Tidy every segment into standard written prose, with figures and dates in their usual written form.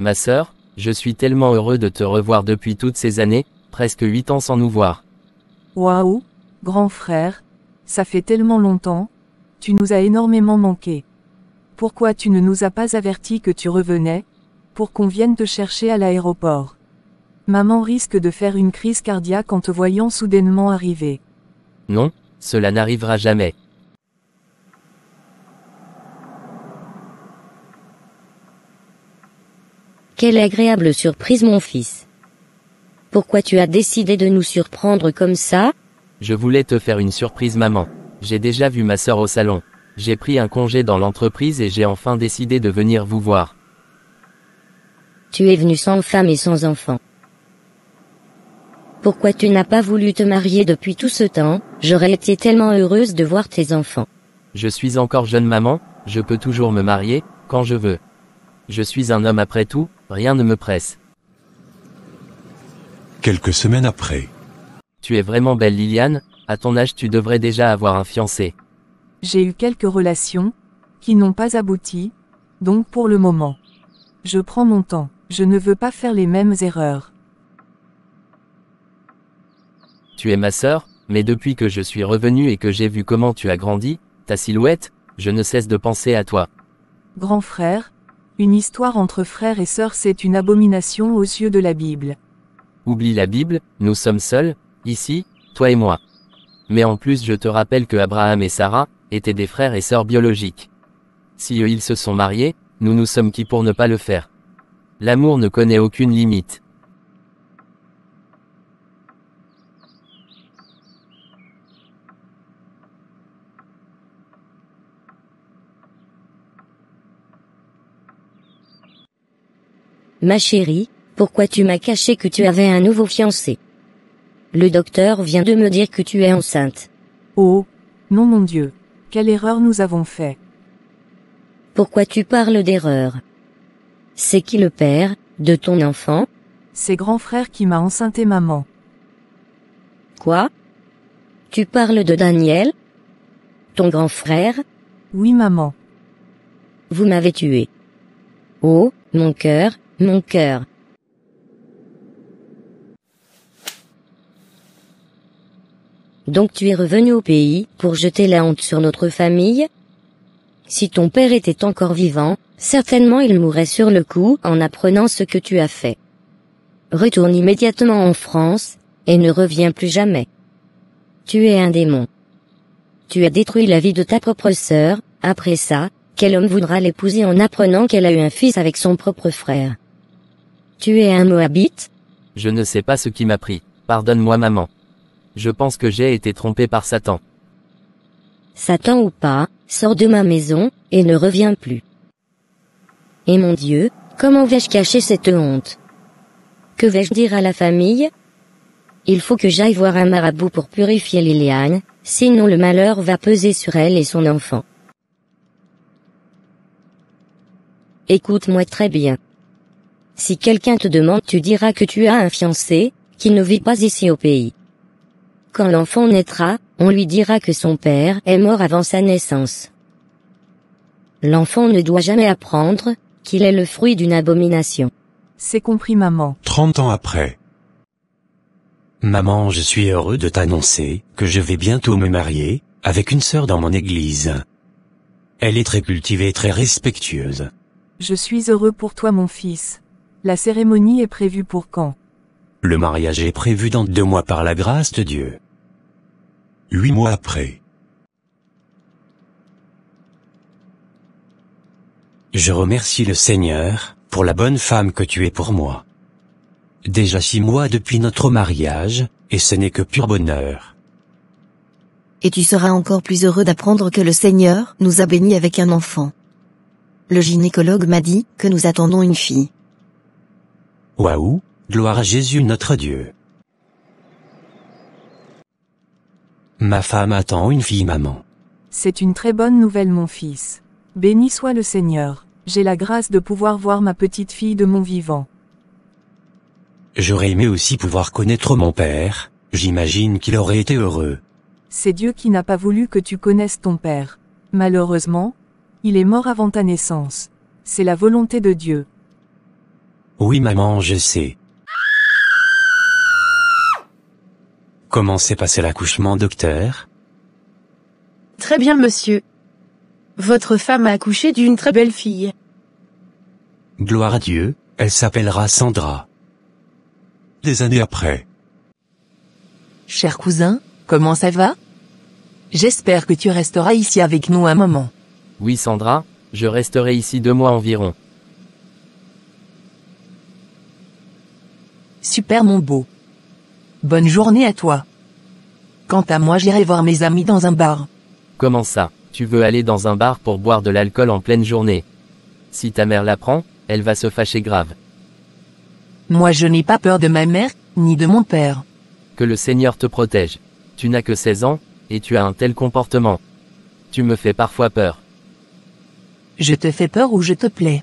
Ma sœur, je suis tellement heureux de te revoir depuis toutes ces années, presque 8 ans sans nous voir. Waouh, grand frère, ça fait tellement longtemps, tu nous as énormément manqué. Pourquoi tu ne nous as pas avertis que tu revenais, pour qu'on vienne te chercher à l'aéroport? Maman risque de faire une crise cardiaque en te voyant soudainement arriver. Non, cela n'arrivera jamais. Quelle agréable surprise mon fils. Pourquoi tu as décidé de nous surprendre comme ça? Je voulais te faire une surprise maman. J'ai déjà vu ma sœur au salon. J'ai pris un congé dans l'entreprise et j'ai enfin décidé de venir vous voir. Tu es venu sans femme et sans enfant. Pourquoi tu n'as pas voulu te marier depuis tout ce temps? J'aurais été tellement heureuse de voir tes enfants. Je suis encore jeune maman, je peux toujours me marier, quand je veux. Je suis un homme après tout, rien ne me presse. Quelques semaines après. Tu es vraiment belle Liliane, à ton âge tu devrais déjà avoir un fiancé. J'ai eu quelques relations, qui n'ont pas abouti, donc pour le moment. Je prends mon temps, je ne veux pas faire les mêmes erreurs. Tu es ma sœur, mais depuis que je suis revenu et que j'ai vu comment tu as grandi, ta silhouette, je ne cesse de penser à toi. Grand frère, une histoire entre frères et sœurs c'est une abomination aux yeux de la Bible. Oublie la Bible, nous sommes seuls, ici, toi et moi. Mais en plus je te rappelle que Abraham et Sarah, étaient des frères et sœurs biologiques. Si eux ils se sont mariés, nous sommes qui pour ne pas le faire? L'amour ne connaît aucune limite. Ma chérie, pourquoi tu m'as caché que tu avais un nouveau fiancé? Le docteur vient de me dire que tu es enceinte. Oh, non mon Dieu, quelle erreur nous avons fait. Pourquoi tu parles d'erreur? C'est qui le père de ton enfant? C'est grand frère qui m'a enceinté maman. Quoi? Tu parles de Daniel? Ton grand frère? Oui maman. Vous m'avez tué. Oh, mon cœur, mon cœur. Donc tu es revenu au pays pour jeter la honte sur notre famille? Si ton père était encore vivant, certainement il mourrait sur le coup en apprenant ce que tu as fait. Retourne immédiatement en France, et ne reviens plus jamais. Tu es un démon. Tu as détruit la vie de ta propre sœur, après ça, quel homme voudra l'épouser en apprenant qu'elle a eu un fils avec son propre frère? Tu es un Moabite? Je ne sais pas ce qui m'a pris, pardonne-moi maman. Je pense que j'ai été trompé par Satan. Satan ou pas, sors de ma maison, et ne reviens plus. Et mon Dieu, comment vais-je cacher cette honte? Que vais-je dire à la famille? Il faut que j'aille voir un marabout pour purifier Liliane, sinon le malheur va peser sur elle et son enfant. Écoute-moi très bien. Si quelqu'un te demande, tu diras que tu as un fiancé, qui ne vit pas ici au pays. Quand l'enfant naîtra, on lui dira que son père est mort avant sa naissance. L'enfant ne doit jamais apprendre qu'il est le fruit d'une abomination. C'est compris maman. 30 ans après. Maman, je suis heureux de t'annoncer que je vais bientôt me marier, avec une sœur dans mon église. Elle est très cultivée et très respectueuse. Je suis heureux pour toi mon fils. La cérémonie est prévue pour quand? Le mariage est prévu dans 2 mois par la grâce de Dieu. 8 mois après. Je remercie le Seigneur, pour la bonne femme que tu es pour moi. Déjà 6 mois depuis notre mariage, et ce n'est que pur bonheur. Et tu seras encore plus heureux d'apprendre que le Seigneur nous a bénis avec un enfant. Le gynécologue m'a dit que nous attendons une fille. Waouh, gloire à Jésus notre Dieu. Ma femme attend une fille maman. C'est une très bonne nouvelle mon fils. Béni soit le Seigneur. J'ai la grâce de pouvoir voir ma petite fille de mon vivant. J'aurais aimé aussi pouvoir connaître mon père, j'imagine qu'il aurait été heureux. C'est Dieu qui n'a pas voulu que tu connaisses ton père. Malheureusement, il est mort avant ta naissance. C'est la volonté de Dieu. Oui maman, je sais. Comment s'est passé l'accouchement, docteur? Très bien, monsieur. Votre femme a accouché d'une très belle fille. Gloire à Dieu, elle s'appellera Sandra. Des années après. Cher cousin, comment ça va? J'espère que tu resteras ici avec nous un moment. Oui Sandra, je resterai ici 2 mois environ. Super mon beau. Bonne journée à toi. Quant à moi, j'irai voir mes amis dans un bar. Comment ça, tu veux aller dans un bar pour boire de l'alcool en pleine journée? Si ta mère l'apprend, elle va se fâcher grave. Moi je n'ai pas peur de ma mère, ni de mon père. Que le Seigneur te protège. Tu n'as que 16 ans, et tu as un tel comportement. Tu me fais parfois peur. Je te fais peur ou je te plais?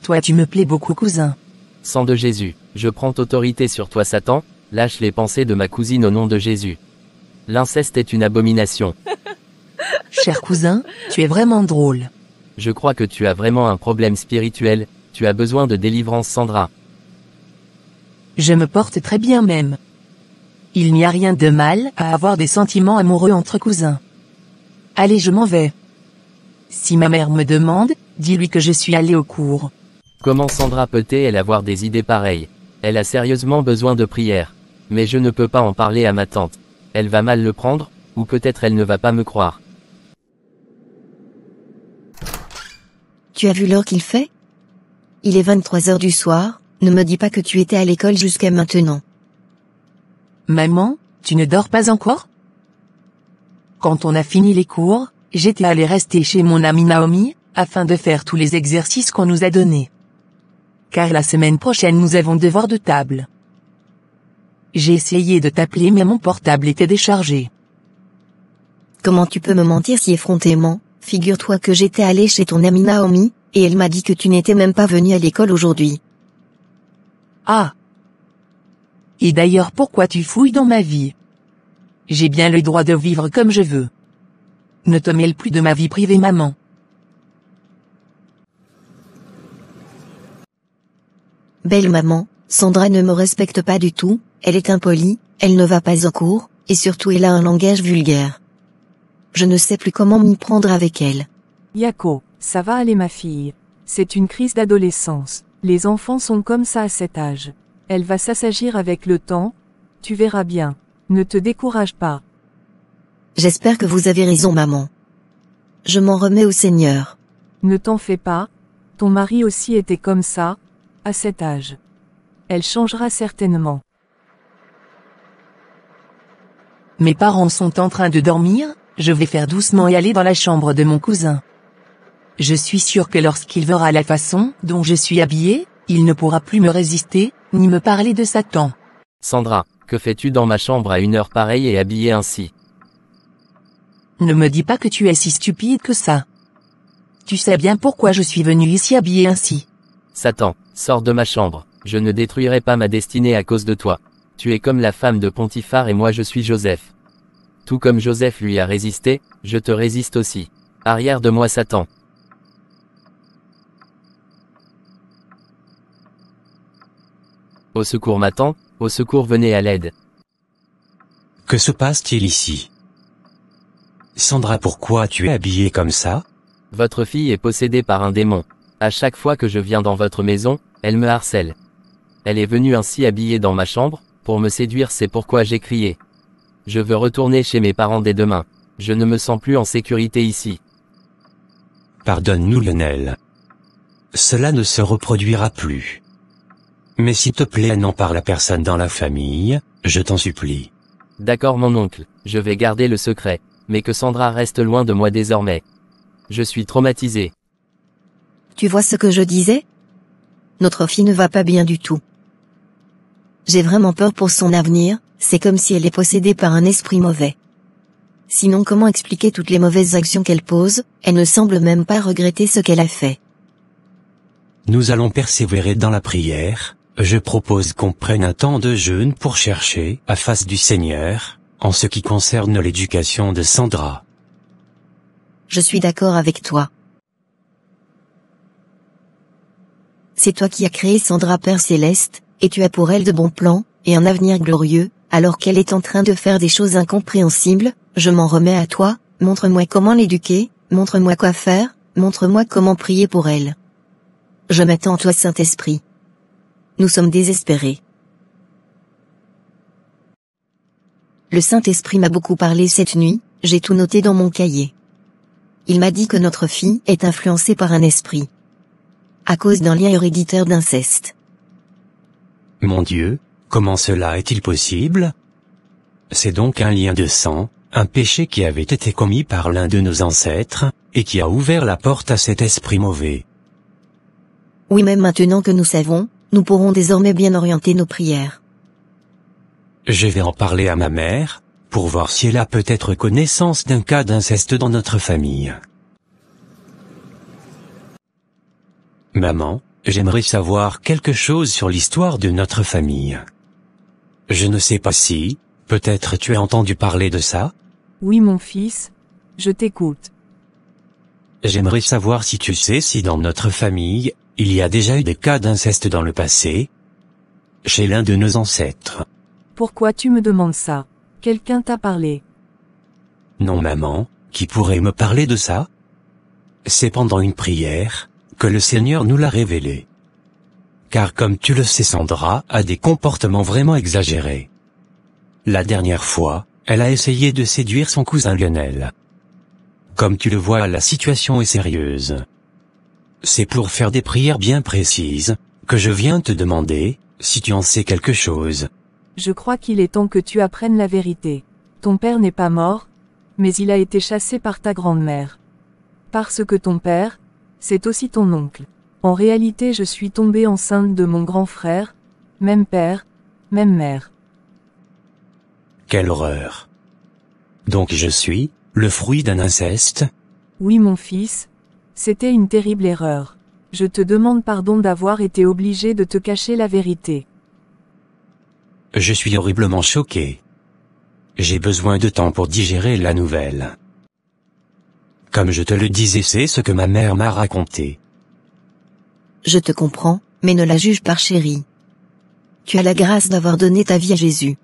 Toi tu me plais beaucoup cousin. Sang de Jésus, je prends autorité sur toi Satan, lâche les pensées de ma cousine au nom de Jésus. L'inceste est une abomination. Cher cousin, tu es vraiment drôle. Je crois que tu as vraiment un problème spirituel, tu as besoin de délivrance Sandra. Je me porte très bien même. Il n'y a rien de mal à avoir des sentiments amoureux entre cousins. Allez, je m'en vais. Si ma mère me demande, dis-lui que je suis allé au cours. Comment Sandra peut-elle avoir des idées pareilles? Elle a sérieusement besoin de prière. Mais je ne peux pas en parler à ma tante. Elle va mal le prendre, ou peut-être elle ne va pas me croire. Tu as vu l'heure qu'il fait? Il est 23 heures du soir, ne me dis pas que tu étais à l'école jusqu'à maintenant. Maman, tu ne dors pas encore? Quand on a fini les cours, j'étais allé rester chez mon amie Naomi, afin de faire tous les exercices qu'on nous a donnés. Car la semaine prochaine nous avons devoir de table. J'ai essayé de t'appeler mais mon portable était déchargé. Comment tu peux me mentir si effrontément? Figure-toi que j'étais allé chez ton amie Naomi, et elle m'a dit que tu n'étais même pas venu à l'école aujourd'hui. Ah! Et d'ailleurs pourquoi tu fouilles dans ma vie? J'ai bien le droit de vivre comme je veux. Ne te mêle plus de ma vie privée maman. Belle maman, Sandra ne me respecte pas du tout, elle est impolie, elle ne va pas en cours, et surtout elle a un langage vulgaire. Je ne sais plus comment m'y prendre avec elle. Yako, ça va aller ma fille. C'est une crise d'adolescence. Les enfants sont comme ça à cet âge. Elle va s'assagir avec le temps. Tu verras bien. Ne te décourage pas. J'espère que vous avez raison maman. Je m'en remets au Seigneur. Ne t'en fais pas. Ton mari aussi était comme ça, à cet âge. Elle changera certainement. Mes parents sont en train de dormir, je vais faire doucement et aller dans la chambre de mon cousin. Je suis sûr que lorsqu'il verra la façon dont je suis habillée, il ne pourra plus me résister, ni me parler de Satan. Sandra, que fais-tu dans ma chambre à une heure pareille et habillée ainsi? Ne me dis pas que tu es si stupide que ça. Tu sais bien pourquoi je suis venue ici habillée ainsi. Satan, sors de ma chambre, je ne détruirai pas ma destinée à cause de toi. Tu es comme la femme de Potiphar et moi je suis Joseph. Tout comme Joseph lui a résisté, je te résiste aussi. Arrière de moi Satan. Au secours ma tante, au secours venez à l'aide. Que se passe-t-il ici? Sandra, pourquoi tu es habillée comme ça? Votre fille est possédée par un démon. À chaque fois que je viens dans votre maison, elle me harcèle. Elle est venue ainsi habillée dans ma chambre, pour me séduire, c'est pourquoi j'ai crié. Je veux retourner chez mes parents dès demain. Je ne me sens plus en sécurité ici. Pardonne-nous Lionel. Cela ne se reproduira plus. Mais s'il te plaît, n'en parle à personne dans la famille, je t'en supplie. D'accord mon oncle, je vais garder le secret, mais que Sandra reste loin de moi désormais. Je suis traumatisé. Tu vois ce que je disais? Notre fille ne va pas bien du tout. J'ai vraiment peur pour son avenir, c'est comme si elle est possédée par un esprit mauvais. Sinon comment expliquer toutes les mauvaises actions qu'elle pose? Elle ne semble même pas regretter ce qu'elle a fait. Nous allons persévérer dans la prière. Je propose qu'on prenne un temps de jeûne pour chercher la face du Seigneur, en ce qui concerne l'éducation de Sandra. Je suis d'accord avec toi. c'est toi qui as créé Sandra, Père Céleste, et tu as pour elle de bons plans, et un avenir glorieux, alors qu'elle est en train de faire des choses incompréhensibles, je m'en remets à toi, montre-moi comment l'éduquer, montre-moi quoi faire, montre-moi comment prier pour elle. Je m'attends à toi, Saint-Esprit. Nous sommes désespérés. Le Saint-Esprit m'a beaucoup parlé cette nuit, j'ai tout noté dans mon cahier. Il m'a dit que notre fille est influencée par un esprit. À cause d'un lien héréditaire d'inceste. Mon Dieu, comment cela est-il possible? C'est donc un lien de sang, un péché qui avait été commis par l'un de nos ancêtres, et qui a ouvert la porte à cet esprit mauvais. Oui, même maintenant que nous savons, nous pourrons désormais bien orienter nos prières. Je vais en parler à ma mère, pour voir si elle a peut-être connaissance d'un cas d'inceste dans notre famille. Maman, j'aimerais savoir quelque chose sur l'histoire de notre famille. Je ne sais pas si, peut-être tu as entendu parler de ça? Oui mon fils, je t'écoute. J'aimerais savoir si tu sais si dans notre famille, il y a déjà eu des cas d'inceste dans le passé, chez l'un de nos ancêtres. Pourquoi tu me demandes ça? Quelqu'un t'a parlé? Non maman, qui pourrait me parler de ça? C'est pendant une prière, que le Seigneur nous l'a révélé. Car comme tu le sais, Sandra a des comportements vraiment exagérés. La dernière fois, elle a essayé de séduire son cousin Lionel. Comme tu le vois, la situation est sérieuse. C'est pour faire des prières bien précises, que je viens te demander, si tu en sais quelque chose. Je crois qu'il est temps que tu apprennes la vérité. Ton père n'est pas mort, mais il a été chassé par ta grand-mère. Parce que ton père, c'est aussi ton oncle. En réalité, je suis tombée enceinte de mon grand frère, même père, même mère. Quelle horreur! Donc je suis, le fruit d'un inceste? Oui mon fils, c'était une terrible erreur. Je te demande pardon d'avoir été obligé de te cacher la vérité. Je suis horriblement choqué. J'ai besoin de temps pour digérer la nouvelle. Comme je te le disais, c'est ce que ma mère m'a raconté. Je te comprends, mais ne la juge pas, chérie. Tu as la grâce d'avoir donné ta vie à Jésus.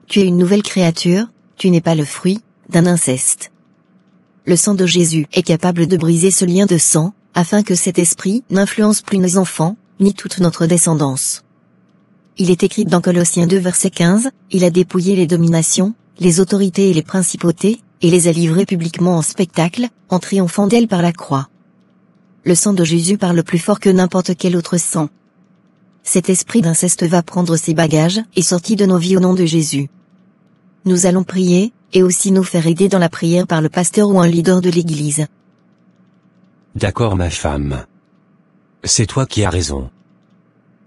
Tu es une nouvelle créature, tu n'es pas le fruit d'un inceste. Le sang de Jésus est capable de briser ce lien de sang, afin que cet esprit n'influence plus nos enfants, ni toute notre descendance. Il est écrit dans Colossiens 2 verset 15, il a dépouillé les dominations, les autorités et les principautés, et les a livrées publiquement en spectacle, en triomphant d'elles par la croix. Le sang de Jésus parle plus fort que n'importe quel autre sang. Cet esprit d'inceste va prendre ses bagages et sortir de nos vies au nom de Jésus. Nous allons prier, et aussi nous faire aider dans la prière par le pasteur ou un leader de l'église. D'accord ma femme. C'est toi qui as raison.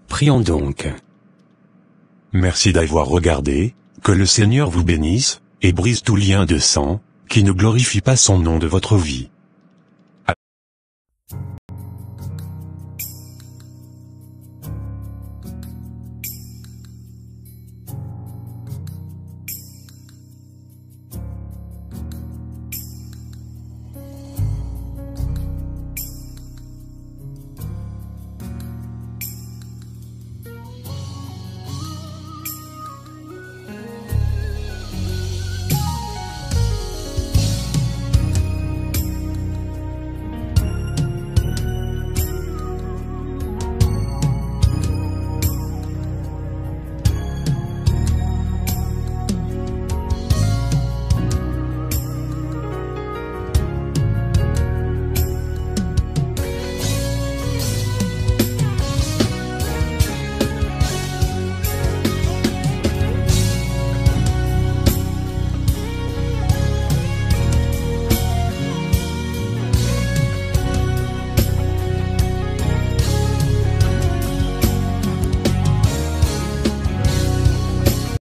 Prions donc. Merci d'avoir regardé, que le Seigneur vous bénisse, et brise tout lien de sang, qui ne glorifie pas son nom de votre vie.